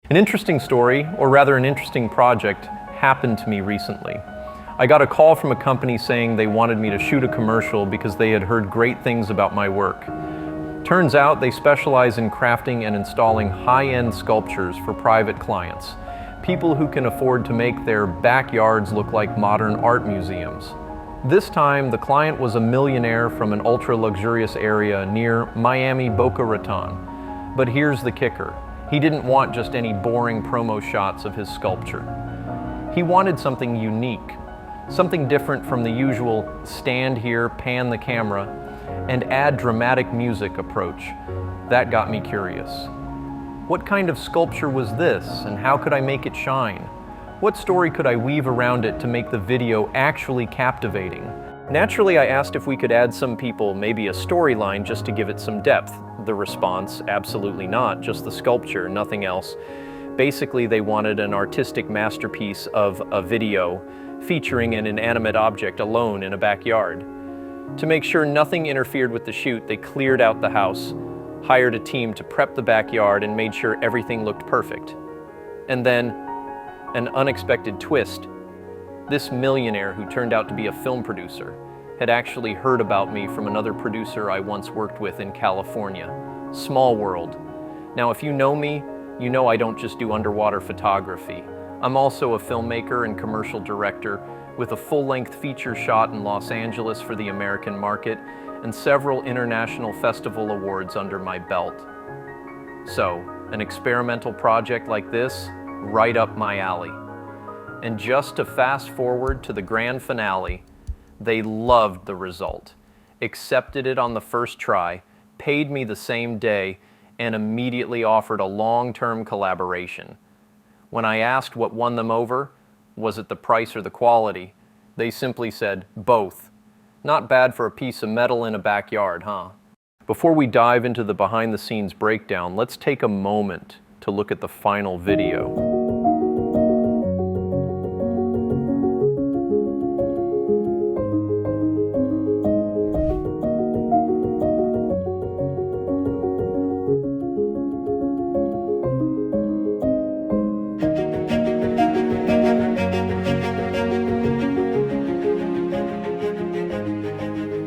An interesting story, or rather an interesting project, happened to me recently. I got a call from a company saying they wanted me to shoot a commercial because they had heard great things about my work. Turns out they specialize in crafting and installing high-end sculptures for private clients, people who can afford to make their backyards look like modern art museums. This time, the client was a millionaire from an ultra-luxurious area near Miami, Boca Raton. But here's the kicker. He didn't want just any boring promo shots of his sculpture. He wanted something unique, something different from the usual stand here, pan the camera, and add dramatic music approach. That got me curious. What kind of sculpture was this, and how could I make it shine? What story could I weave around it to make the video actually captivating? Naturally, I asked if we could add some people, maybe a storyline, just to give it some depth. The response, absolutely not, just the sculpture, nothing else. Basically, they wanted an artistic masterpiece of a video featuring an inanimate object alone in a backyard. To make sure nothing interfered with the shoot, they cleared out the house, hired a team to prep the backyard, and made sure everything looked perfect. And then, an unexpected twist. This millionaire, who turned out to be a film producer, had actually heard about me from another producer I once worked with in California. Small world. Now, if you know me, you know I don't just do underwater photography. I'm also a filmmaker and commercial director with a full-length feature shot in Los Angeles for the American market and several international festival awards under my belt. So, an experimental project like this, right up my alley. And just to fast forward to the grand finale, they loved the result, accepted it on the first try, paid me the same day, and immediately offered a long-term collaboration. When I asked what won them over, was it the price or the quality, they simply said, both. Not bad for a piece of metal in a backyard, huh? Before we dive into the behind-the-scenes breakdown, let's take a moment to look at the final video.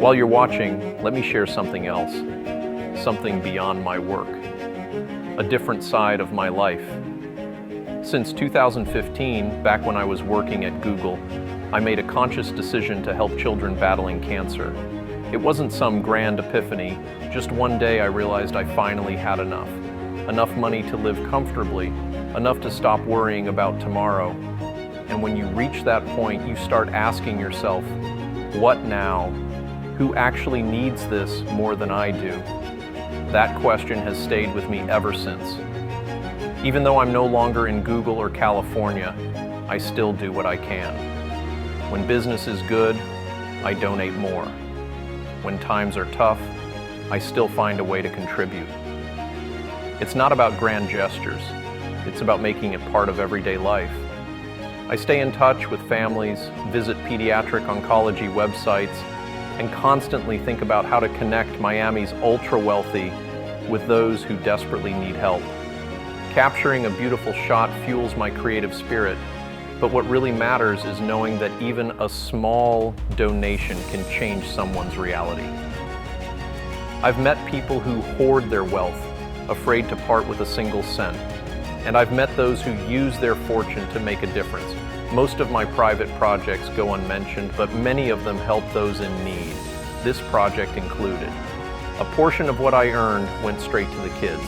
While you're watching, let me share something else, something beyond my work, a different side of my life. Since 2015, back when I was working at Google, I made a conscious decision to help children battling cancer. It wasn't some grand epiphany, just one day I realized I finally had enough. Enough money to live comfortably, enough to stop worrying about tomorrow. And when you reach that point, you start asking yourself, what now? Who actually needs this more than I do? That question has stayed with me ever since. Even though I'm no longer in Google or California, I still do what I can. When business is good, I donate more. When times are tough, I still find a way to contribute. It's not about grand gestures. It's about making it part of everyday life. I stay in touch with families, visit pediatric oncology websites, and constantly think about how to connect Miami's ultra-wealthy with those who desperately need help. Capturing a beautiful shot fuels my creative spirit, but what really matters is knowing that even a small donation can change someone's reality. I've met people who hoard their wealth, afraid to part with a single cent, and I've met those who use their fortune to make a difference. Most of my private projects go unmentioned, but many of them help those in need, this project included. A portion of what I earned went straight to the kids.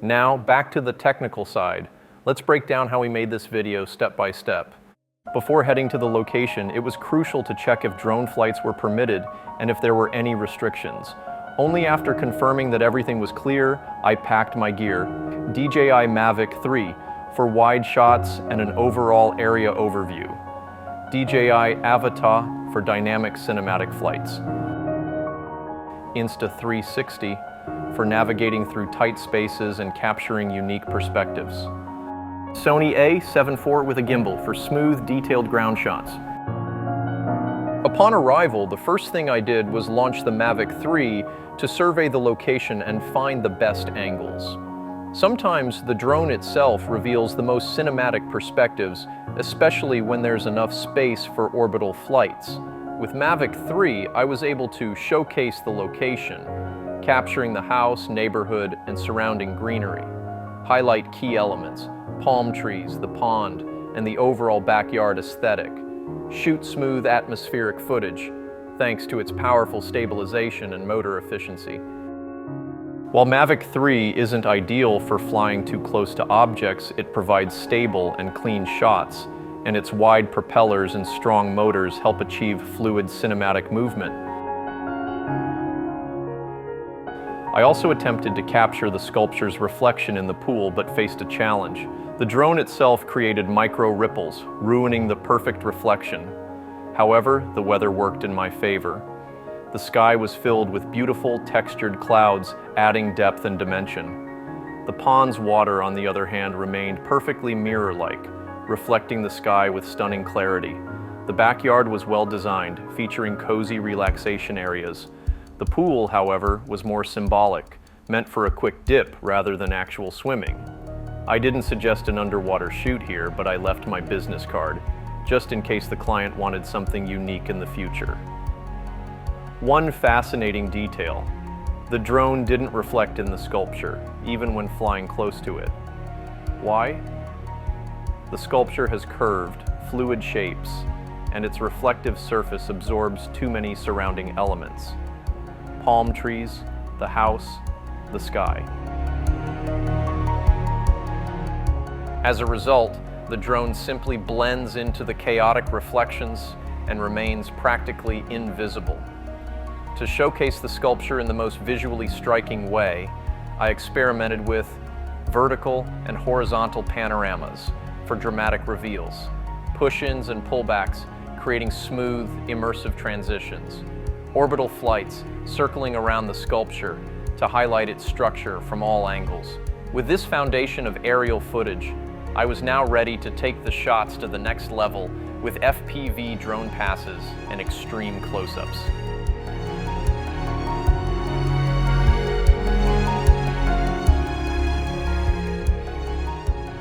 Now, back to the technical side. Let's break down how we made this video step by step. Before heading to the location, it was crucial to check if drone flights were permitted and if there were any restrictions. Only after confirming that everything was clear, I packed my gear. DJI Mavic 3 for wide shots and an overall area overview. DJI Avata for dynamic cinematic flights. Insta360 for navigating through tight spaces and capturing unique perspectives. Sony A7 IV with a gimbal for smooth, detailed ground shots. Upon arrival, the first thing I did was launch the Mavic 3 to survey the location and find the best angles. Sometimes the drone itself reveals the most cinematic perspectives, especially when there's enough space for orbital flights. With Mavic 3, I was able to showcase the location, capturing the house, neighborhood, and surrounding greenery, highlight key elements, palm trees, the pond, and the overall backyard aesthetic, shoot smooth atmospheric footage, thanks to its powerful stabilization and motor efficiency. While Mavic 3 isn't ideal for flying too close to objects, it provides stable and clean shots, and its wide propellers and strong motors help achieve fluid cinematic movement. I also attempted to capture the sculpture's reflection in the pool, but faced a challenge. The drone itself created micro ripples, ruining the perfect reflection. However, the weather worked in my favor. The sky was filled with beautiful, textured clouds, adding depth and dimension. The pond's water, on the other hand, remained perfectly mirror-like, reflecting the sky with stunning clarity. The backyard was well designed, featuring cozy relaxation areas. The pool, however, was more symbolic, meant for a quick dip rather than actual swimming. I didn't suggest an underwater shoot here, but I left my business card, just in case the client wanted something unique in the future. One fascinating detail: the drone didn't reflect in the sculpture, even when flying close to it. Why? The sculpture has curved, fluid shapes, and its reflective surface absorbs too many surrounding elements: palm trees, the house, the sky. As a result, the drone simply blends into the chaotic reflections and remains practically invisible. To showcase the sculpture in the most visually striking way, I experimented with vertical and horizontal panoramas for dramatic reveals, push-ins and pullbacks, creating smooth, immersive transitions, orbital flights circling around the sculpture to highlight its structure from all angles. With this foundation of aerial footage, I was now ready to take the shots to the next level with FPV drone passes and extreme close-ups.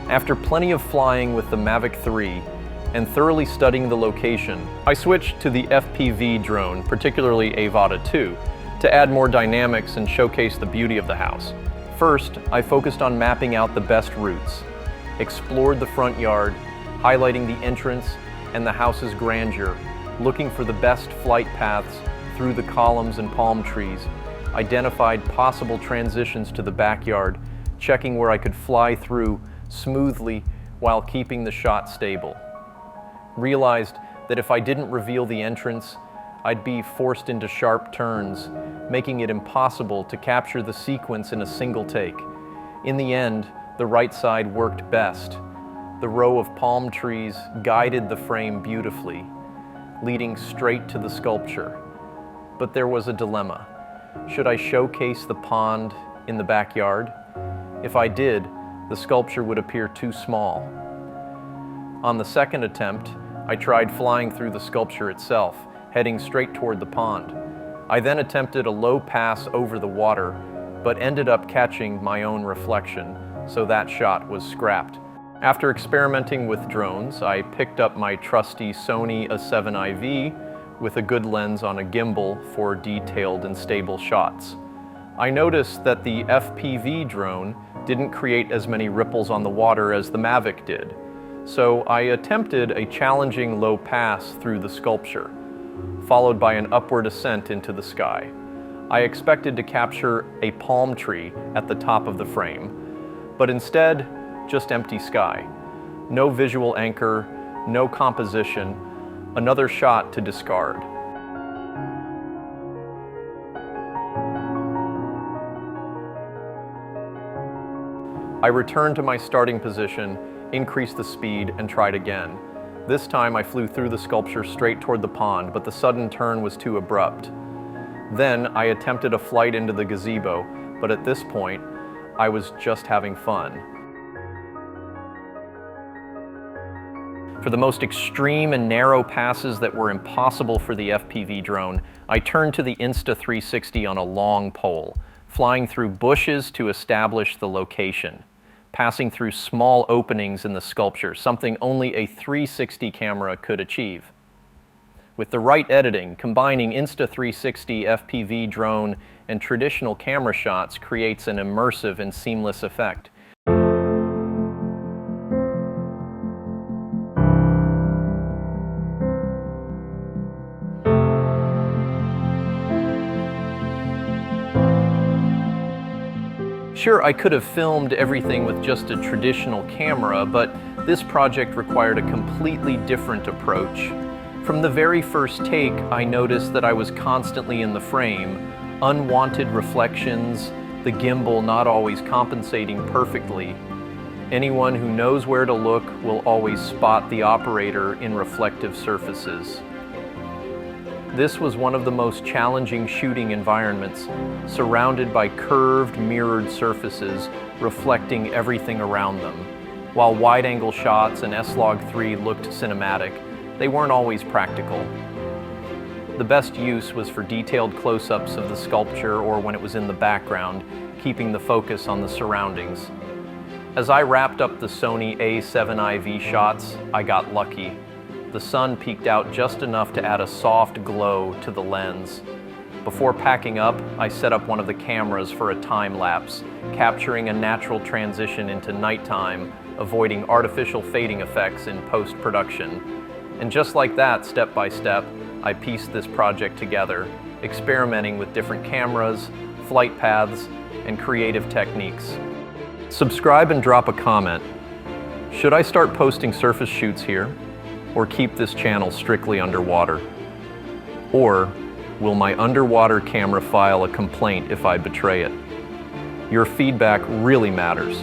After plenty of flying with the Mavic 3 and thoroughly studying the location, I switched to the FPV drone, particularly Avata 2, to add more dynamics and showcase the beauty of the house. First, I focused on mapping out the best routes, explored the front yard, highlighting the entrance and the house's grandeur, looking for the best flight paths through the columns and palm trees, identified possible transitions to the backyard, checking where I could fly through smoothly while keeping the shot stable. Realized that if I didn't reveal the entrance, I'd be forced into sharp turns, making it impossible to capture the sequence in a single take. In the end, the right side worked best. The row of palm trees guided the frame beautifully, leading straight to the sculpture. But there was a dilemma. Should I showcase the pond in the backyard? If I did, the sculpture would appear too small. On the second attempt, I tried flying through the sculpture itself, heading straight toward the pond. I then attempted a low pass over the water, but ended up catching my own reflection, so that shot was scrapped. After experimenting with drones, I picked up my trusty Sony A7 IV with a good lens on a gimbal for detailed and stable shots. I noticed that the FPV drone didn't create as many ripples on the water as the Mavic did, so I attempted a challenging low pass through the sculpture, followed by an upward ascent into the sky. I expected to capture a palm tree at the top of the frame, but instead, just empty sky. No visual anchor, no composition, another shot to discard. I returned to my starting position, increased the speed, and tried again. This time I flew through the sculpture straight toward the pond, but the sudden turn was too abrupt. Then I attempted a flight into the gazebo, but at this point, I was just having fun. For the most extreme and narrow passes that were impossible for the FPV drone, I turned to the Insta360 on a long pole, flying through bushes to establish the location, passing through small openings in the sculpture, something only a 360 camera could achieve. With the right editing, combining Insta360 FPV drone and traditional camera shots creates an immersive and seamless effect. Sure, I could have filmed everything with just a traditional camera, but this project required a completely different approach. From the very first take, I noticed that I was constantly in the frame, unwanted reflections, the gimbal not always compensating perfectly. Anyone who knows where to look will always spot the operator in reflective surfaces. This was one of the most challenging shooting environments, surrounded by curved, mirrored surfaces reflecting everything around them. While wide-angle shots and S-Log3 looked cinematic, they weren't always practical. The best use was for detailed close-ups of the sculpture or when it was in the background, keeping the focus on the surroundings. As I wrapped up the Sony A7 IV shots, I got lucky. The sun peeked out just enough to add a soft glow to the lens. Before packing up, I set up one of the cameras for a time lapse, capturing a natural transition into nighttime, avoiding artificial fading effects in post-production. And just like that, step by step, I pieced this project together, experimenting with different cameras, flight paths, and creative techniques. Subscribe and drop a comment. Should I start posting surface shoots here? Or keep this channel strictly underwater? Or will my underwater camera file a complaint if I betray it? Your feedback really matters.